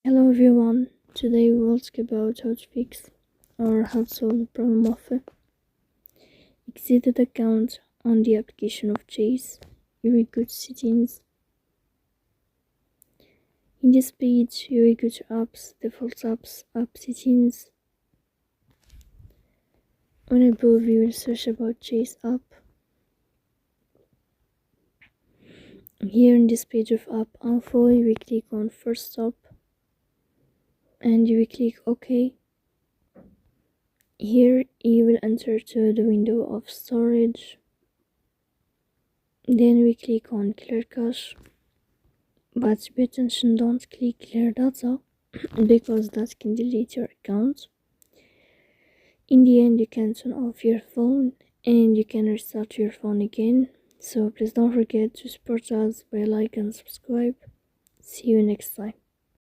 Hello everyone, today we'll talk about how to fix or how to solve the problem of exited account on the application of Chase. You will go to settings. In this page, you will go to apps, default apps, app settings. On above, you will search about Chase app. Here in this page of app info, you will click on first stop and you will click OK. Here you will enter to the window of storage. Then we click on clear cache, but pay attention, don't click clear data because that can delete your account. In the end, you can turn off your phone and you can restart your phone again. So please don't forget to support us by like and subscribe. See you next time.